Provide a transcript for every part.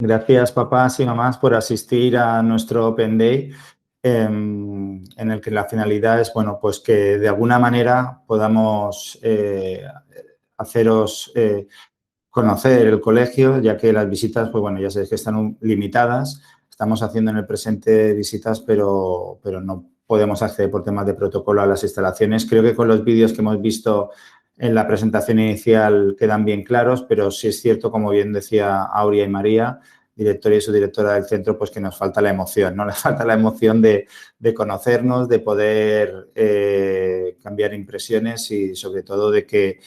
Gracias, papás y mamás, por asistir a nuestro Open Day, en el que la finalidad es, bueno, pues que de alguna manera podamos haceros conocer el colegio, ya que las visitas, pues bueno, ya sabéis que están limitadas. Estamos haciendo en el presente visitas, pero no podemos acceder por temas de protocolo a las instalaciones. Creo que con los vídeos que hemos visto en la presentación inicial quedan bien claros, pero sí es cierto, como bien decía Aurea y María, directora y subdirectora del centro, pues que nos falta la emoción, ¿no? Nos falta la emoción de conocernos, de poder cambiar impresiones y sobre todo de que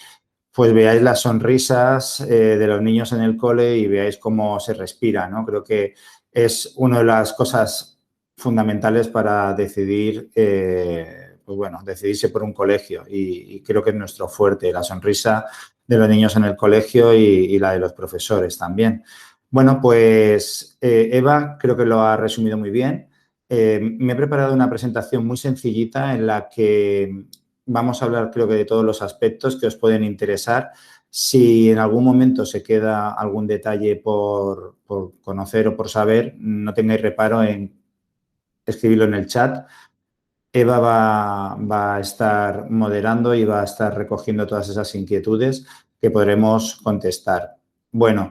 pues veáis las sonrisas de los niños en el cole y veáis cómo se respira, ¿no? Creo que es una de las cosas fundamentales para decidir, pues bueno, decidirse por un colegio y creo que es nuestro fuerte, la sonrisa de los niños en el colegio y la de los profesores también. Bueno, pues Eva creo que lo ha resumido muy bien. Me he preparado una presentación muy sencillita en la que vamos a hablar, creo que, de todos los aspectos que os pueden interesar. Si en algún momento se queda algún detalle por conocer o por saber, no tengáis reparo en escribirlo en el chat. Eva va a estar moderando y va a estar recogiendo todas esas inquietudes que podremos contestar. Bueno,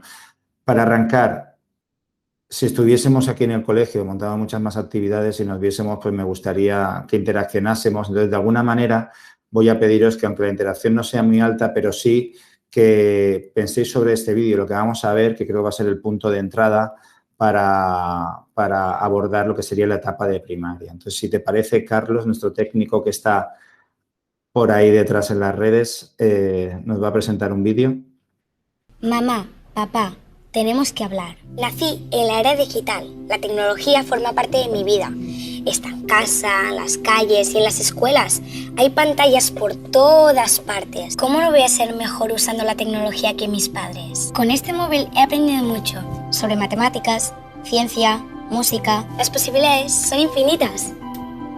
para arrancar, si estuviésemos aquí en el colegio, montamos muchas más actividades y nos viésemos, pues me gustaría que interaccionásemos. Entonces, de alguna manera, voy a pediros que, aunque la interacción no sea muy alta, pero sí que penséis sobre este vídeo, lo que vamos a ver, que creo que va a ser el punto de entrada para abordar lo que sería la etapa de primaria. Entonces, si te parece, Carlos, nuestro técnico que está por ahí detrás en las redes, nos va a presentar un vídeo. Mamá, papá, tenemos que hablar. Nací en la era digital. La tecnología forma parte de mi vida. Está en casa, en las calles y en las escuelas. Hay pantallas por todas partes. ¿Cómo no voy a ser mejor usando la tecnología que mis padres? Con este móvil he aprendido mucho sobre matemáticas, ciencia, música. Las posibilidades son infinitas.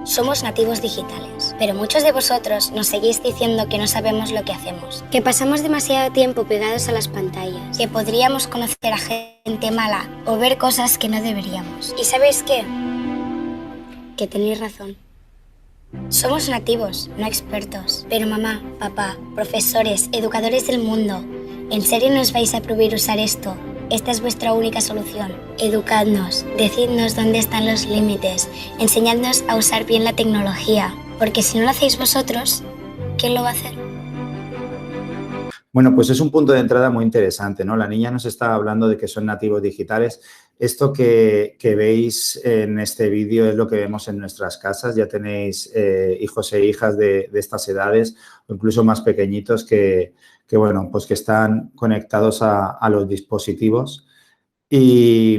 Somos nativos digitales, pero muchos de vosotros nos seguís diciendo que no sabemos lo que hacemos, que pasamos demasiado tiempo pegados a las pantallas, que podríamos conocer a gente mala o ver cosas que no deberíamos. ¿Y sabéis qué? Que tenéis razón. Somos nativos, no expertos, pero mamá, papá, profesores, educadores del mundo, ¿en serio nos vais a prohibir usar esto? Esta es vuestra única solución. Educadnos, decidnos dónde están los límites, enseñadnos a usar bien la tecnología, porque si no lo hacéis vosotros, ¿quién lo va a hacer? Bueno, pues es un punto de entrada muy interesante, ¿no? La niña nos está hablando de que son nativos digitales. Esto que veis en este vídeo es lo que vemos en nuestras casas. Ya tenéis hijos e hijas de estas edades o incluso más pequeñitos bueno, pues que están conectados a los dispositivos. Y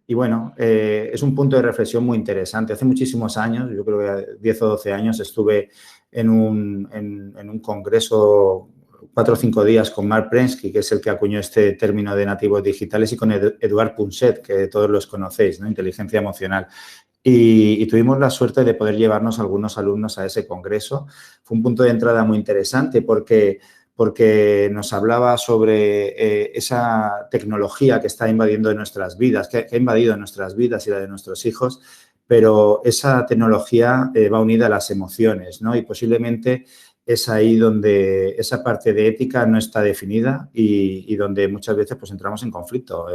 bueno, es un punto de reflexión muy interesante. Hace muchísimos años, yo creo que 10 o 12 años, estuve en un congreso 4 o 5 días con Mark Prensky, que es el que acuñó este término de nativos digitales, y con Eduard Punset, que todos los conocéis, ¿no? Inteligencia emocional. Y tuvimos la suerte de poder llevarnos a algunos alumnos a ese congreso. Fue un punto de entrada muy interesante porque nos hablaba sobre esa tecnología que está invadiendo nuestras vidas, que ha invadido nuestras vidas y la de nuestros hijos, pero esa tecnología va unida a las emociones, ¿no? Y posiblemente es ahí donde esa parte de ética no está definida y donde muchas veces pues entramos en conflicto,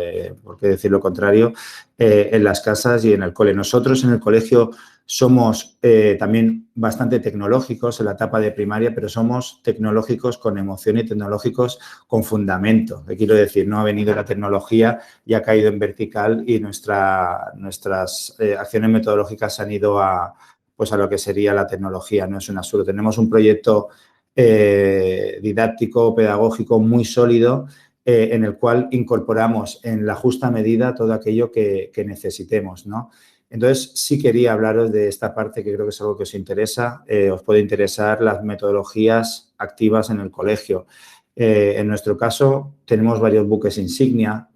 por qué decir lo contrario, en las casas y en el cole. Nosotros en el colegio somos también bastante tecnológicos en la etapa de primaria, pero somos tecnológicos con emoción y tecnológicos con fundamento. ¿Qué quiero decir? No ha venido la tecnología y ha caído en vertical y nuestras acciones metodológicas han ido a lo que sería la tecnología. No es un absurdo. Tenemos un proyecto didáctico, pedagógico muy sólido en el cual incorporamos en la justa medida todo aquello que necesitemos, ¿no? Entonces, sí quería hablaros de esta parte que creo que es algo que os interesa. Os puede interesar las metodologías activas en el colegio. En nuestro caso, tenemos varios buques insignia.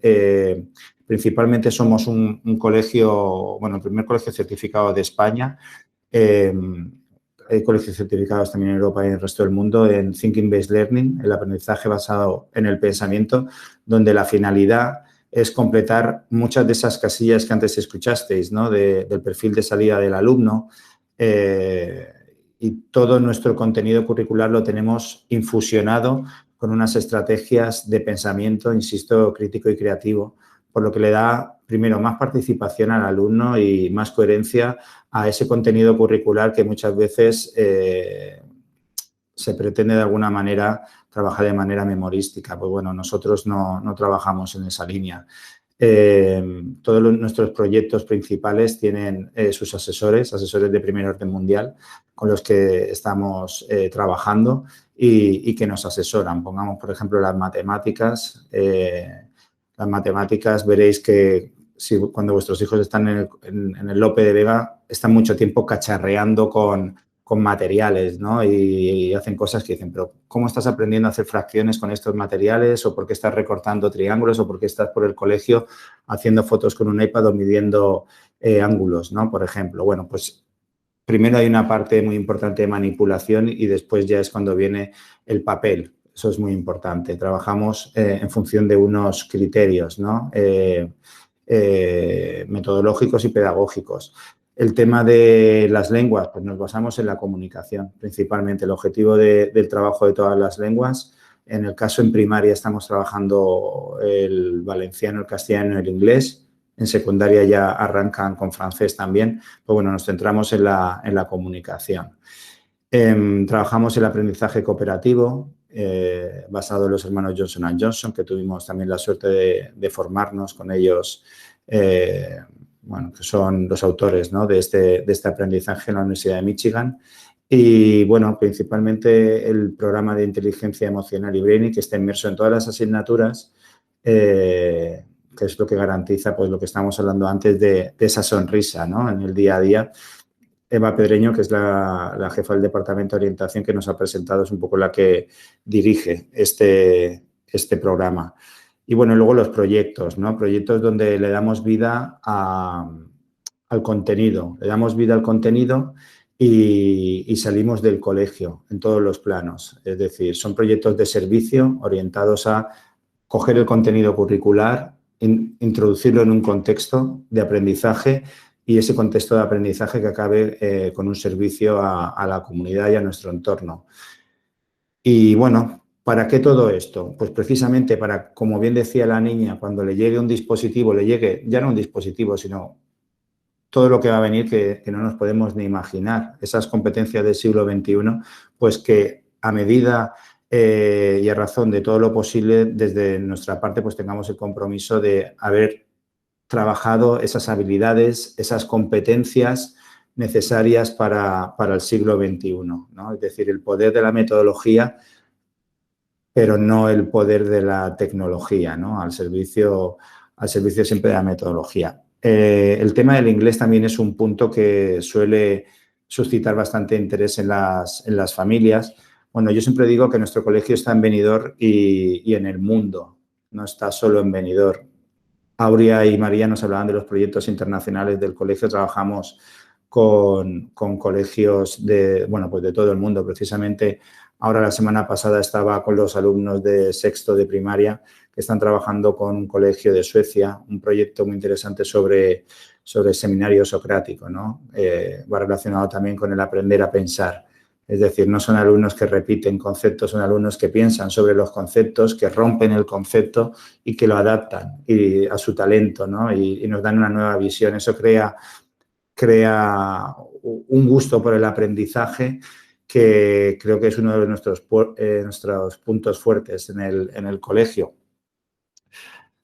Principalmente somos un colegio, bueno, el primer colegio certificado de España. Hay colegios certificados también en Europa y en el resto del mundo en Thinking Based Learning, el aprendizaje basado en el pensamiento, donde la finalidad es completar muchas de esas casillas que antes escuchasteis, ¿no? Del perfil de salida del alumno. Y todo nuestro contenido curricular lo tenemos infusionado con unas estrategias de pensamiento, insisto, crítico y creativo, por lo que le da, primero, más participación al alumno y más coherencia a ese contenido curricular que muchas veces se pretende de alguna manera trabajar de manera memorística. Pues bueno, nosotros no trabajamos en esa línea. Todos nuestros proyectos principales tienen sus asesores de primer orden mundial, con los que estamos trabajando y que nos asesoran. Pongamos, por ejemplo, las matemáticas. Las matemáticas, veréis que cuando vuestros hijos están en el Lope de Vega, están mucho tiempo cacharreando con materiales, ¿no? Y hacen cosas que dicen, pero ¿cómo estás aprendiendo a hacer fracciones con estos materiales? ¿O por qué estás recortando triángulos? ¿O por qué estás por el colegio haciendo fotos con un iPad o midiendo ángulos, ¿no? Por ejemplo, bueno, pues primero hay una parte muy importante de manipulación y después ya es cuando viene el papel. Eso es muy importante. Trabajamos en función de unos criterios, ¿no? Metodológicos y pedagógicos. El tema de las lenguas, pues nos basamos en la comunicación, principalmente. El objetivo del trabajo de todas las lenguas, en el caso en primaria estamos trabajando el valenciano, el castellano y el inglés. En secundaria ya arrancan con francés también. Pues bueno, nos centramos en la comunicación. Trabajamos el aprendizaje cooperativo, basado en los hermanos Johnson & Johnson, que tuvimos también la suerte de formarnos con ellos, bueno, que son los autores, ¿no? de este aprendizaje en la Universidad de Michigan. Y, bueno, principalmente el programa de inteligencia emocional y Brainy, que está inmerso en todas las asignaturas, que es lo que garantiza, pues, lo que estamos hablando antes de esa sonrisa, ¿no? En el día a día. Eva Pedreño, que es la jefa del Departamento de Orientación que nos ha presentado, es un poco la que dirige este programa. Y, bueno, luego los proyectos, ¿no? Proyectos donde le damos vida al contenido. Le damos vida al contenido y salimos del colegio en todos los planos. Es decir, son proyectos de servicio orientados a coger el contenido curricular, introducirlo en un contexto de aprendizaje y ese contexto de aprendizaje que acabe con un servicio a la comunidad y a nuestro entorno. Y, bueno, ¿para qué todo esto? Pues precisamente para, como bien decía la niña, cuando le llegue un dispositivo, le llegue ya no un dispositivo, sino todo lo que va a venir que no nos podemos ni imaginar. Esas competencias del siglo XXI, pues que a medida y a razón de todo lo posible, desde nuestra parte, pues tengamos el compromiso de haber trabajado esas habilidades, esas competencias necesarias para el siglo XXI, ¿no? Es decir, el poder de la metodología, pero no el poder de la tecnología, ¿no? Al servicio siempre de la metodología. El tema del inglés también es un punto que suele suscitar bastante interés en las familias. Bueno, yo siempre digo que nuestro colegio está en Benidorm y en el mundo, no está solo en Benidorm. Aurea y María nos hablaban de los proyectos internacionales del colegio. Trabajamos con colegios pues de todo el mundo. Precisamente ahora la semana pasada estaba con los alumnos de sexto de primaria que están trabajando con un colegio de Suecia, un proyecto muy interesante sobre el seminario socrático, ¿no? Va relacionado también con el aprender a pensar. Es decir, no son alumnos que repiten conceptos, son alumnos que piensan sobre los conceptos, que rompen el concepto y que lo adaptan a su talento, ¿no? Y nos dan una nueva visión. Eso crea un gusto por el aprendizaje que creo que es uno de nuestros puntos fuertes en el colegio.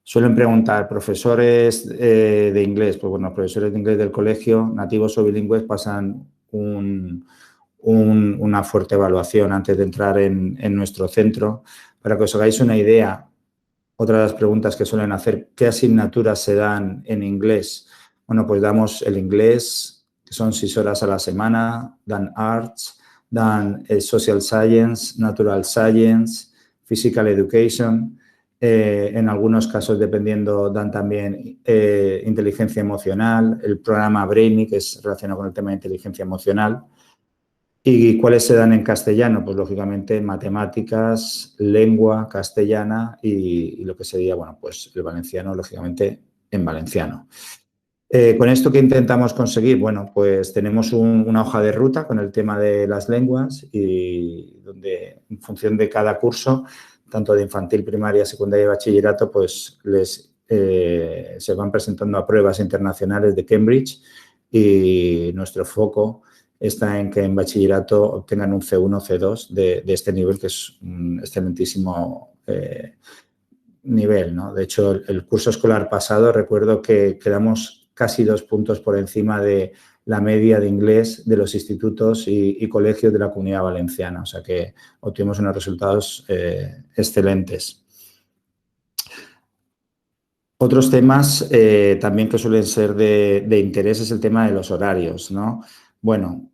Suelen preguntar, ¿profesores de inglés? Pues bueno, profesores de inglés del colegio, nativos o bilingües, pasan una fuerte evaluación antes de entrar en nuestro centro. Para que os hagáis una idea, otra de las preguntas que suelen hacer, ¿qué asignaturas se dan en inglés? Bueno, pues damos el inglés, que son 6 horas a la semana, dan arts, dan social science, natural science, physical education. En algunos casos, dependiendo, dan también inteligencia emocional, el programa Brainy, que es relacionado con el tema de inteligencia emocional. ¿Y cuáles se dan en castellano? Pues, lógicamente, matemáticas, lengua castellana y lo que sería, bueno, pues el valenciano, lógicamente, en valenciano. ¿Con esto qué intentamos conseguir? Bueno, pues tenemos una hoja de ruta con el tema de las lenguas y donde, en función de cada curso, tanto de infantil, primaria, secundaria y bachillerato, pues se van presentando a pruebas internacionales de Cambridge y nuestro foco está en que en bachillerato obtengan un C1 o C2 de este nivel, que es un excelentísimo nivel, ¿no? De hecho, el curso escolar pasado recuerdo que quedamos casi 2 puntos por encima de la media de inglés de los institutos y colegios de la Comunidad Valenciana. O sea que obtuvimos unos resultados excelentes. Otros temas también que suelen ser de interés es el tema de los horarios, ¿no? Bueno,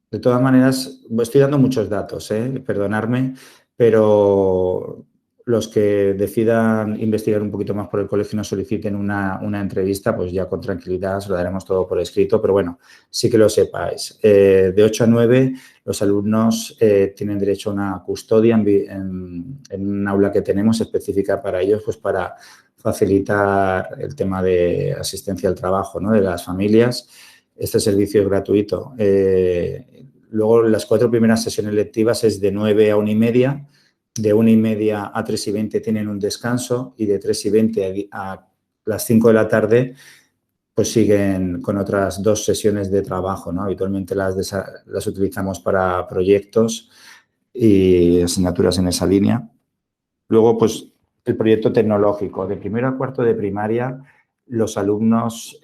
de todas maneras, estoy dando muchos datos, perdonadme, pero los que decidan investigar un poquito más por el colegio y nos soliciten una entrevista, pues ya con tranquilidad os lo daremos todo por escrito, pero bueno, sí que lo sepáis. De 8 a 9 los alumnos tienen derecho a una custodia en un aula que tenemos específica para ellos, pues para facilitar el tema de asistencia al trabajo, ¿no?, de las familias. Este servicio es gratuito. Luego, las 4 primeras sesiones lectivas es de 9 a 1:30. De 1:30 a 3:20 tienen un descanso y de 3:20 a las 5 de la tarde pues siguen con otras 2 sesiones de trabajo, ¿no? Habitualmente las utilizamos para proyectos y asignaturas en esa línea. Luego, pues, el proyecto tecnológico. De primero a cuarto de primaria, los alumnos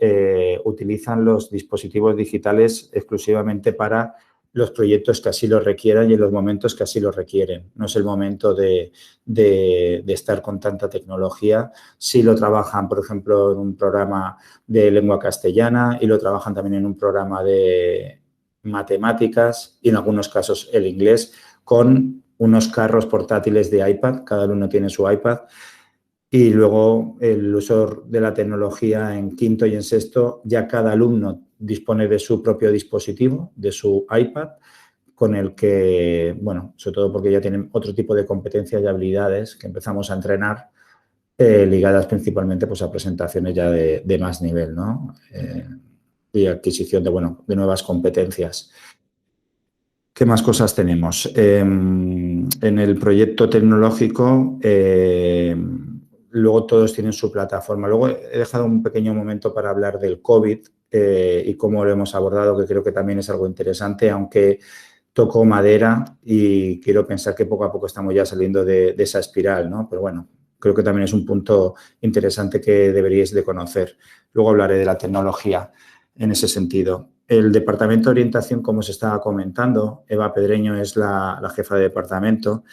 utilizan los dispositivos digitales exclusivamente para los proyectos que así lo requieran y en los momentos que así lo requieren. No es el momento de estar con tanta tecnología. Sí lo trabajan, por ejemplo, en un programa de lengua castellana y lo trabajan también en un programa de matemáticas y en algunos casos el inglés con unos carros portátiles de iPad. Cada alumno tiene su iPad. Y luego el uso de la tecnología en quinto y en sexto, ya cada alumno dispone de su propio dispositivo, de su iPad, con el que, bueno, sobre todo porque ya tienen otro tipo de competencias y habilidades que empezamos a entrenar, ligadas principalmente pues, a presentaciones ya de más nivel, ¿no? Y adquisición de nuevas competencias. ¿Qué más cosas tenemos? En el proyecto tecnológico, luego todos tienen su plataforma. Luego he dejado un pequeño momento para hablar del COVID y cómo lo hemos abordado, que creo que también es algo interesante, aunque toco madera y quiero pensar que poco a poco estamos ya saliendo de esa espiral, ¿no? Pero bueno, creo que también es un punto interesante que deberíais de conocer. Luego hablaré de la tecnología en ese sentido. El departamento de orientación, como se estaba comentando, Eva Pedreño es la jefa de departamento.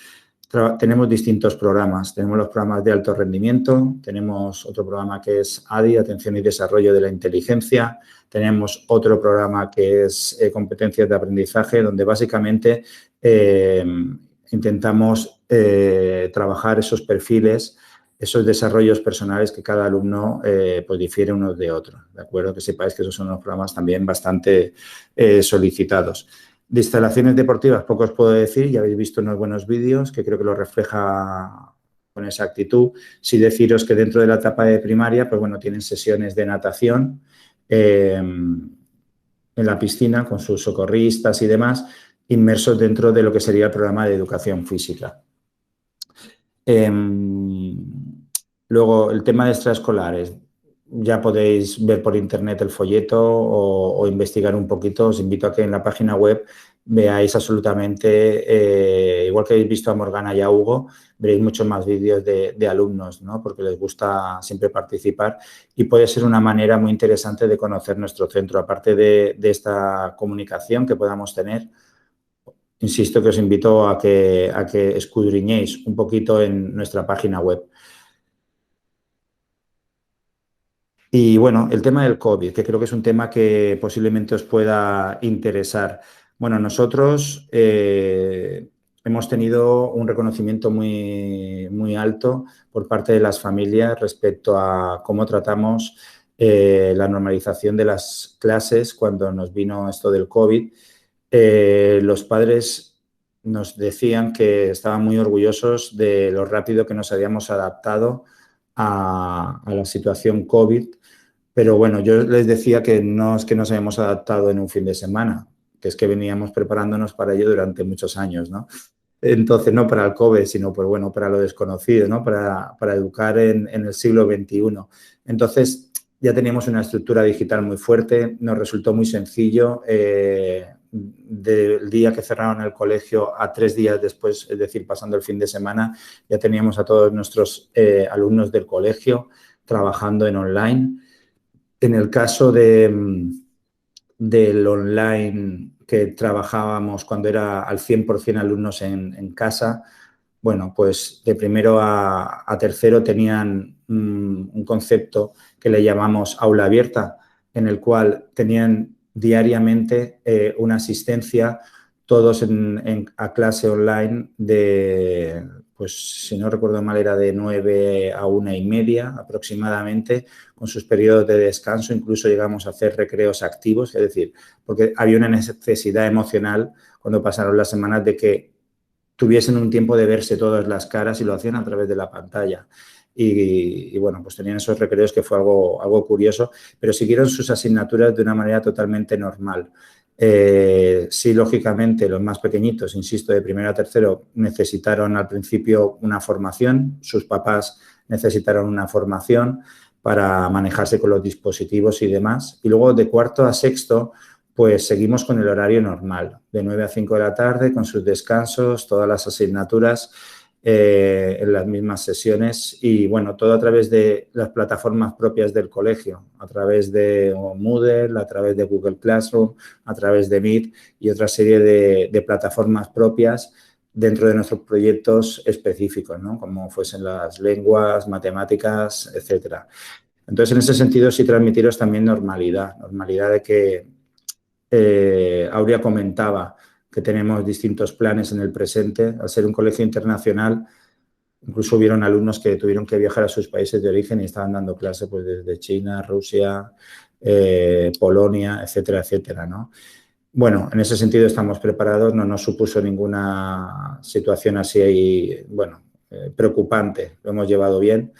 Tenemos distintos programas. Tenemos los programas de alto rendimiento, tenemos otro programa que es ADI, Atención y Desarrollo de la Inteligencia, tenemos otro programa que es competencias de aprendizaje, donde básicamente intentamos trabajar esos perfiles, esos desarrollos personales que cada alumno pues difiere unos de otros, ¿de acuerdo? Que sepáis que esos son unos programas también bastante solicitados. De instalaciones deportivas poco os puedo decir, ya habéis visto unos buenos vídeos que creo que lo refleja con exactitud. Sí deciros que dentro de la etapa de primaria, pues bueno, tienen sesiones de natación en la piscina con sus socorristas y demás, inmersos dentro de lo que sería el programa de educación física. Luego, el tema de extraescolares. Ya podéis ver por internet el folleto o investigar un poquito. Os invito a que en la página web veáis absolutamente, igual que habéis visto a Morgana y a Hugo, veréis muchos más vídeos de alumnos, ¿no? Porque les gusta siempre participar y puede ser una manera muy interesante de conocer nuestro centro. Aparte de esta comunicación que podamos tener, insisto que os invito a que escudriñéis un poquito en nuestra página web. Y bueno, el tema del COVID, que creo que es un tema que posiblemente os pueda interesar. Bueno, nosotros hemos tenido un reconocimiento muy, muy alto por parte de las familias respecto a cómo tratamos la normalización de las clases cuando nos vino esto del COVID. los padres nos decían que estaban muy orgullosos de lo rápido que nos habíamos adaptado a la situación COVID. Pero bueno, yo les decía que no es que nos hayamos adaptado en un fin de semana, que es que veníamos preparándonos para ello durante muchos años, ¿no? Entonces, no para el COVID, sino pues, bueno, para lo desconocido, ¿no? Para educar en el siglo XXI. Entonces, ya teníamos una estructura digital muy fuerte, nos resultó muy sencillo. Del día que cerraron el colegio a 3 días después, es decir, pasando el fin de semana, ya teníamos a todos nuestros alumnos del colegio trabajando en online. En el caso del online que trabajábamos cuando era al 100% alumnos en casa, bueno, pues de primero a tercero tenían un concepto que le llamamos aula abierta, en el cual tenían diariamente una asistencia todos a clase online de, pues si no recuerdo mal, era de 9 a 1:30 aproximadamente, con sus periodos de descanso. Incluso llegamos a hacer recreos activos, es decir, porque había una necesidad emocional cuando pasaron las semanas de que tuviesen un tiempo de verse todas las caras y lo hacían a través de la pantalla. Y bueno, pues tenían esos recreos que fue algo curioso, pero siguieron sus asignaturas de una manera totalmente normal. Sí, lógicamente, los más pequeñitos, insisto, de primero a tercero, necesitaron al principio una formación, sus papás necesitaron una formación para manejarse con los dispositivos y demás. Y luego de cuarto a sexto, pues seguimos con el horario normal, de 9 a 5 de la tarde, con sus descansos, todas las asignaturas en las mismas sesiones y, bueno, todo a través de las plataformas propias del colegio, a través de Moodle, a través de Google Classroom, a través de Meet y otra serie de plataformas propias dentro de nuestros proyectos específicos, ¿no? Como fuesen las lenguas, matemáticas, etcétera. Entonces, en ese sentido, sí transmitiros también normalidad de que Aurea comentaba que tenemos distintos planes en el presente. Al ser un colegio internacional, incluso hubieron alumnos que tuvieron que viajar a sus países de origen y estaban dando clase pues, desde China, Rusia, Polonia, etcétera, etcétera, ¿no? Bueno, en ese sentido estamos preparados, no nos supuso ninguna situación así, bueno, preocupante, lo hemos llevado bien.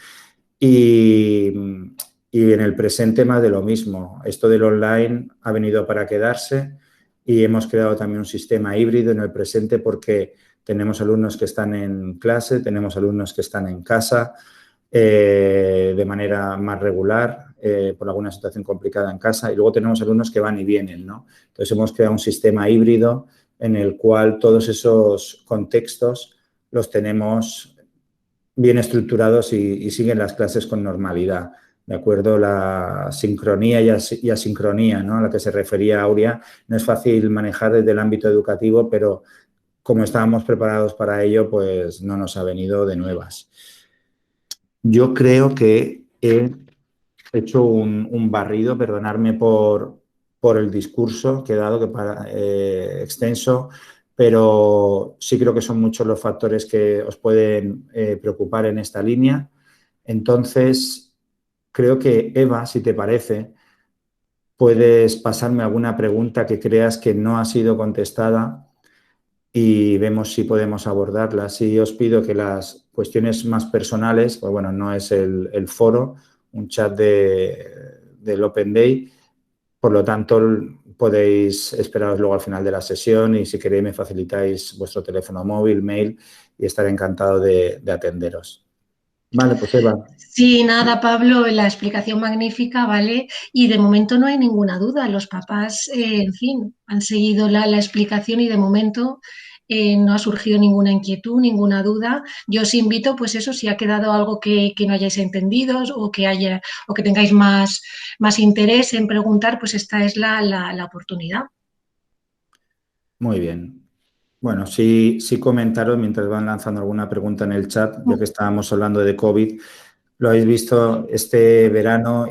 Y en el presente más de lo mismo. Esto del online ha venido para quedarse y hemos creado también un sistema híbrido en el presente porque tenemos alumnos que están en clase, tenemos alumnos que están en casa de manera más regular por alguna situación complicada en casa y luego tenemos alumnos que van y vienen, ¿no? Entonces hemos creado un sistema híbrido en el cual todos esos contextos los tenemos bien estructurados y siguen las clases con normalidad. ¿De acuerdo? La sincronía y asincronía, ¿no? A la que se refería Aurea, no es fácil manejar desde el ámbito educativo, pero como estábamos preparados para ello, pues no nos ha venido de nuevas. Yo creo que he hecho un barrido, perdonadme por el discurso que he dado, extenso, pero sí creo que son muchos los factores que os pueden preocupar en esta línea. Entonces, creo que, Eva, si te parece, puedes pasarme alguna pregunta que creas que no ha sido contestada y vemos si podemos abordarla. Sí, os pido que las cuestiones más personales, pues bueno, no es el foro, un chat del Open Day, por lo tanto, podéis esperaros luego al final de la sesión y si queréis me facilitáis vuestro teléfono móvil, mail y estaré encantado de atenderos. Vale, pues Eva. Sí, nada, Pablo, la explicación magnífica, ¿vale? Y de momento no hay ninguna duda. Los papás, en fin, han seguido la explicación y de momento no ha surgido ninguna inquietud, ninguna duda. Yo os invito, pues eso, si ha quedado algo que no hayáis entendido o que tengáis más interés en preguntar, pues esta es la oportunidad. Muy bien. Bueno, sí comentaros mientras van lanzando alguna pregunta en el chat, ya que estábamos hablando de COVID. Lo habéis visto, este verano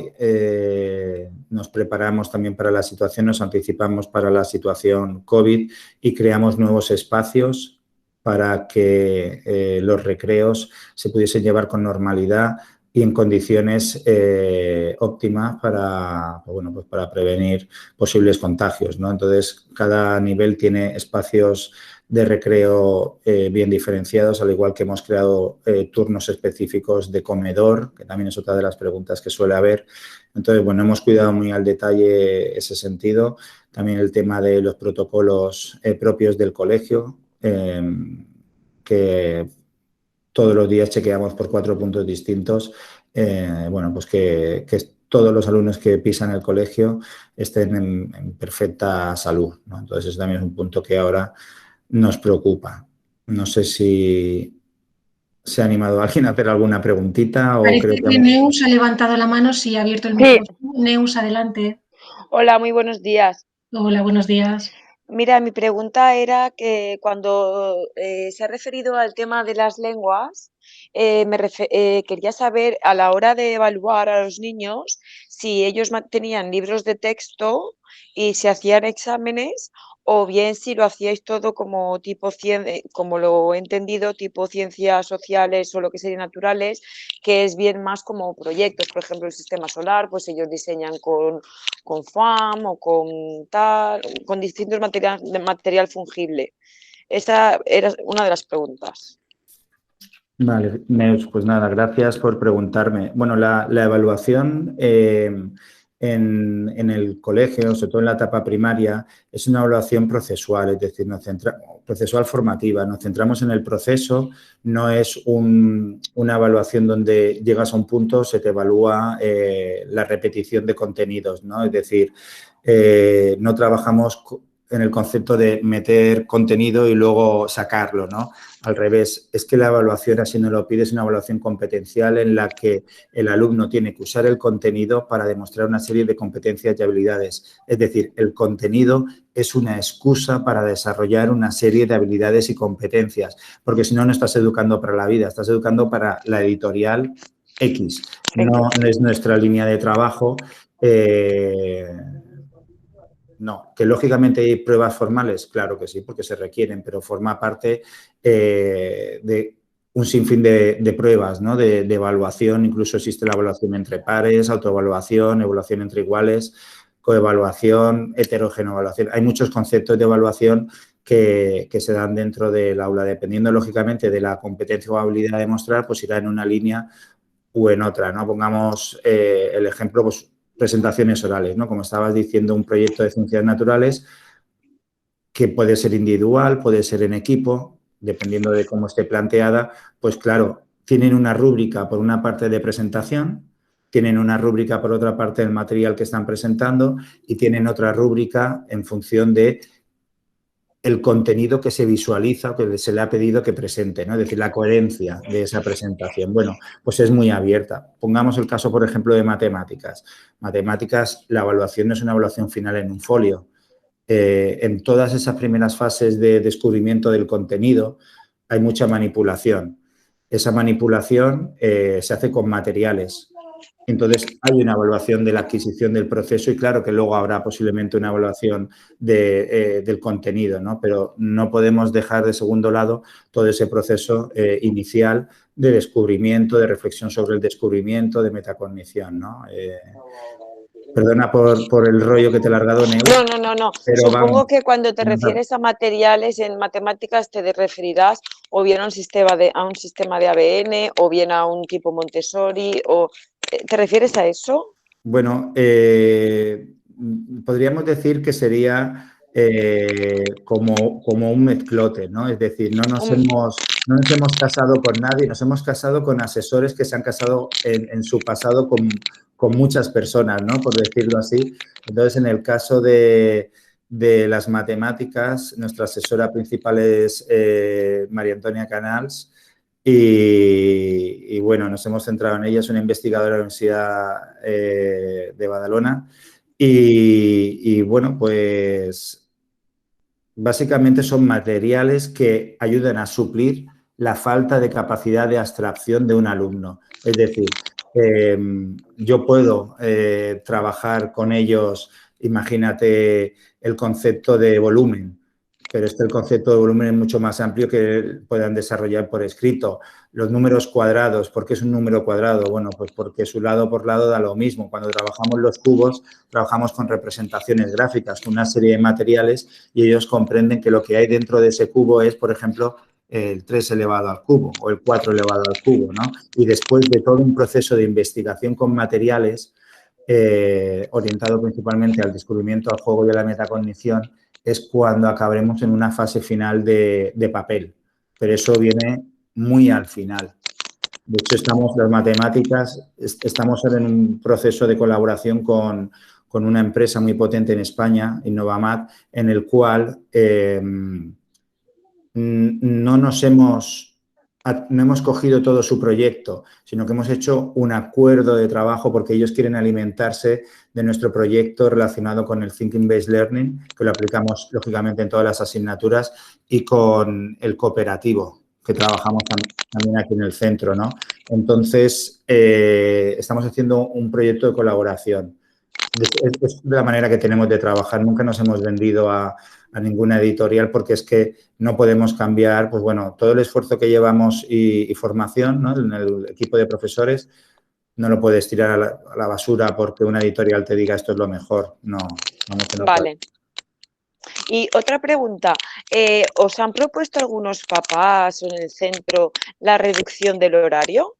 nos preparamos también para la situación, nos anticipamos para la situación COVID y creamos nuevos espacios para que los recreos se pudiesen llevar con normalidad y en condiciones óptimas para, pues bueno, pues para prevenir posibles contagios, ¿no? Entonces, cada nivel tiene espacios de recreo bien diferenciados, al igual que hemos creado turnos específicos de comedor, que también es otra de las preguntas que suele haber. Entonces, bueno, hemos cuidado muy al detalle ese sentido. También el tema de los protocolos propios del colegio, que todos los días chequeamos por 4 puntos distintos, bueno, pues que todos los alumnos que pisan el colegio estén en perfecta salud, ¿no? Entonces, eso también es un punto que ahora nos preocupa. No sé si se ha animado alguien a hacer alguna preguntita o creo Parece que que hemos... Neus ha levantado la mano, sí, ha abierto el Sí, micrófono. Neus, adelante. hola, muy buenos días. Hola, buenos días. Mira, mi pregunta era que cuando se ha referido al tema de las lenguas, quería saber a la hora de evaluar a los niños si ellos tenían libros de texto y se hacían exámenes o bien si lo hacíais todo como tipo como lo he entendido, tipo ciencias sociales o lo que serían naturales, que es bien más como proyectos. Por ejemplo, el sistema solar, pues ellos diseñan con FAM o con tal, con distintos material fungible. Esa era una de las preguntas. Vale, Neus, pues nada, gracias por preguntarme. Bueno, la evaluación en el colegio, sobre todo en la etapa primaria, es una evaluación procesual, es decir, procesual formativa. Nos centramos en el proceso, no es una evaluación donde llegas a un punto, se te evalúa la repetición de contenidos, ¿no? Es decir, no trabajamos en el concepto de meter contenido y luego sacarlo, ¿no? Al revés, es que la evaluación, así nos lo pide, es una evaluación competencial en la que el alumno tiene que usar el contenido para demostrar una serie de competencias y habilidades. Es decir, el contenido es una excusa para desarrollar una serie de habilidades y competencias, porque si no, no estás educando para la vida, estás educando para la editorial X. No es nuestra línea de trabajo. No, que lógicamente hay pruebas formales, claro que sí, porque se requieren, pero forma parte de un sinfín de pruebas, ¿no? De evaluación, incluso existe la evaluación entre pares, autoevaluación, evaluación entre iguales, coevaluación, heterogenoevaluación. Hay muchos conceptos de evaluación que se dan dentro del aula, dependiendo lógicamente de la competencia o habilidad de mostrar, pues irá en una línea u en otra, ¿no? Pongamos el ejemplo, pues presentaciones orales, ¿no? Como estabas diciendo, un proyecto de ciencias naturales que puede ser individual, puede ser en equipo, dependiendo de cómo esté planteada, pues claro, tienen una rúbrica por una parte de presentación, tienen una rúbrica por otra parte del material que están presentando y tienen otra rúbrica en función de el contenido que se visualiza o que se le ha pedido que presente, ¿no? Es decir, la coherencia de esa presentación. Bueno, pues es muy abierta. Pongamos el caso, por ejemplo, de matemáticas. Matemáticas, la evaluación no es una evaluación final en un folio. En todas esas primeras fases de descubrimiento del contenido hay mucha manipulación. Esa manipulación se hace con materiales. Entonces, hay una evaluación de la adquisición del proceso y claro que luego habrá posiblemente una evaluación del contenido, ¿no? Pero no podemos dejar de segundo lado todo ese proceso inicial de descubrimiento, de reflexión sobre el descubrimiento, de metacognición, ¿no? Perdona por el rollo que te he largado, Neus. No. Pero Supongo vamos. que cuando te refieres a materiales en matemáticas te referirás o bien a un sistema de ABN o bien a un tipo Montessori. ¿Te refieres a eso? Bueno, podríamos decir que sería como un mezclote, ¿no? Es decir, no nos hemos casado con nadie, nos hemos casado con asesores que se han casado en su pasado con muchas personas, ¿no? Por decirlo así. Entonces, en el caso de las matemáticas, nuestra asesora principal es María Antonia Canals. Y bueno, nos hemos centrado en ella, es una investigadora de la Universidad de Badalona. Y bueno, pues básicamente son materiales que ayudan a suplir la falta de capacidad de abstracción de un alumno. Es decir, yo puedo trabajar con ellos, imagínate el concepto de volumen, pero el concepto de volumen es mucho más amplio que puedan desarrollar por escrito. Los números cuadrados, ¿por qué es un número cuadrado? Bueno, pues porque su lado por lado da lo mismo. Cuando trabajamos los cubos, trabajamos con representaciones gráficas, con una serie de materiales y ellos comprenden que lo que hay dentro de ese cubo es, por ejemplo, el 3 elevado al cubo o el 4 elevado al cubo, ¿no? Y después de todo un proceso de investigación con materiales orientado principalmente al descubrimiento, al juego y a la metacognición, es cuando acabaremos en una fase final de papel. Pero eso viene muy al final. De hecho, las matemáticas, estamos ahora en un proceso de colaboración con una empresa muy potente en España, Innovamat, en el cual no hemos cogido todo su proyecto, sino que hemos hecho un acuerdo de trabajo porque ellos quieren alimentarse de nuestro proyecto relacionado con el Thinking Based Learning, que lo aplicamos, lógicamente, en todas las asignaturas, y con el cooperativo, que trabajamos también aquí en el centro, ¿no? Entonces, estamos haciendo un proyecto de colaboración. Es de la manera que tenemos de trabajar. Nunca nos hemos vendido a ninguna editorial porque es que no podemos cambiar, pues bueno, todo el esfuerzo que llevamos y formación, ¿no? En el equipo de profesores, no lo puedes tirar a la basura porque una editorial te diga esto es lo mejor. No, que no Vale. Y otra pregunta, ¿os han propuesto algunos papás en el centro la reducción del horario?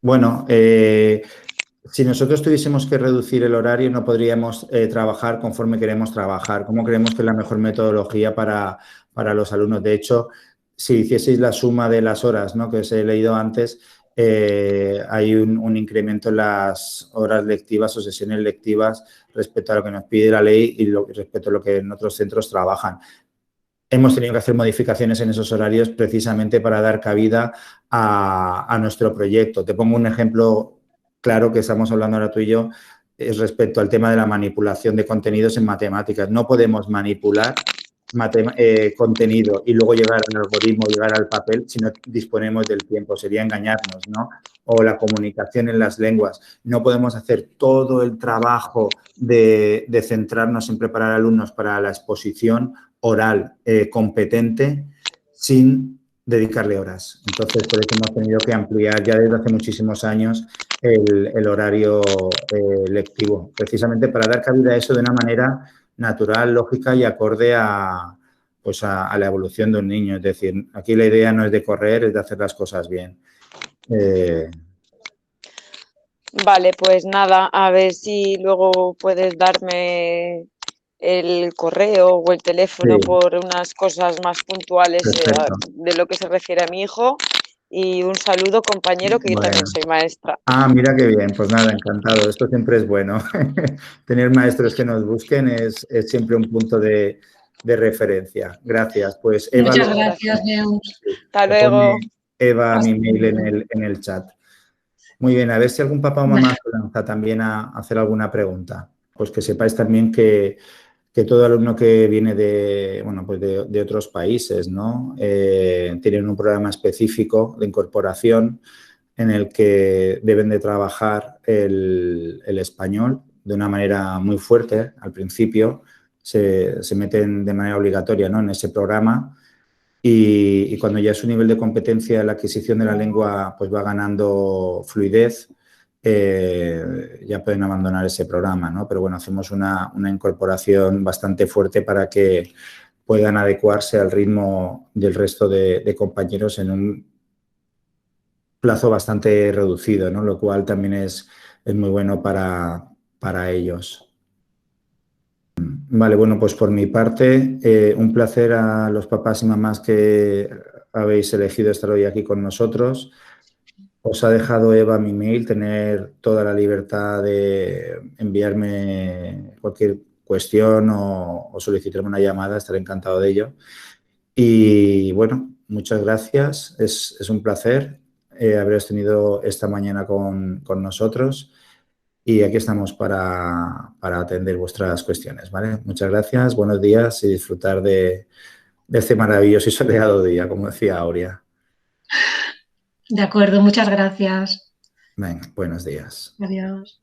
Bueno, si nosotros tuviésemos que reducir el horario, no podríamos trabajar conforme queremos trabajar. ¿Cómo creemos que es la mejor metodología para los alumnos? De hecho, si hicieseis la suma de las horas, ¿no?, que os he leído antes, hay un incremento en las horas lectivas o sesiones lectivas respecto a lo que nos pide la ley y respecto a lo que en otros centros trabajan. Hemos tenido que hacer modificaciones en esos horarios precisamente para dar cabida a nuestro proyecto. Te pongo un ejemplo claro que estamos hablando ahora tú y yo, es respecto al tema de la manipulación de contenidos en matemáticas. No podemos manipular contenido y luego llegar al algoritmo, llegar al papel si no disponemos del tiempo. Sería engañarnos, ¿no? O la comunicación en las lenguas. No podemos hacer todo el trabajo de centrarnos en preparar alumnos para la exposición oral competente sin dedicarle horas. Entonces, por eso hemos tenido que ampliar ya desde hace muchísimos años el horario lectivo, precisamente para dar cabida a eso de una manera natural, lógica y acorde a la evolución de un niño. Es decir, aquí la idea no es de correr, es de hacer las cosas bien. Vale, pues nada, a ver si luego puedes darme el correo o el teléfono Sí. por unas cosas más puntuales de lo que se refiere a mi hijo. Y un saludo, compañero, que yo también soy maestra. Ah, mira qué bien. Pues nada, encantado. Esto siempre es bueno. Tener maestros que nos busquen es siempre un punto de referencia. Gracias. Pues Eva, muchas gracias, Neus. Hasta luego. Eva, mi mail en el chat. Muy bien, a ver si algún papá o mamá se lanza también a hacer alguna pregunta. Pues que sepáis también que todo alumno que viene de otros países, ¿no? Tienen un programa específico de incorporación en el que deben de trabajar el español de una manera muy fuerte al principio. Se meten de manera obligatoria, ¿no?, en ese programa. Y cuando ya su nivel de competencia en la adquisición de la lengua pues va ganando fluidez, ya pueden abandonar ese programa, ¿no? Pero bueno, hacemos una incorporación bastante fuerte para que puedan adecuarse al ritmo del resto de compañeros en un plazo bastante reducido, ¿no? Lo cual también es muy bueno para ellos. Vale, bueno, pues por mi parte, un placer a los papás y mamás que habéis elegido estar hoy aquí con nosotros. Os ha dejado Eva mi mail, tener toda la libertad de enviarme cualquier cuestión o solicitarme una llamada, estaré encantado de ello. Y bueno, muchas gracias, es un placer haberos tenido esta mañana con nosotros. Y aquí estamos para atender vuestras cuestiones, ¿vale? Muchas gracias, buenos días y disfrutar de este maravilloso y soleado día, como decía Aurea. De acuerdo, muchas gracias. Venga, buenos días. Adiós.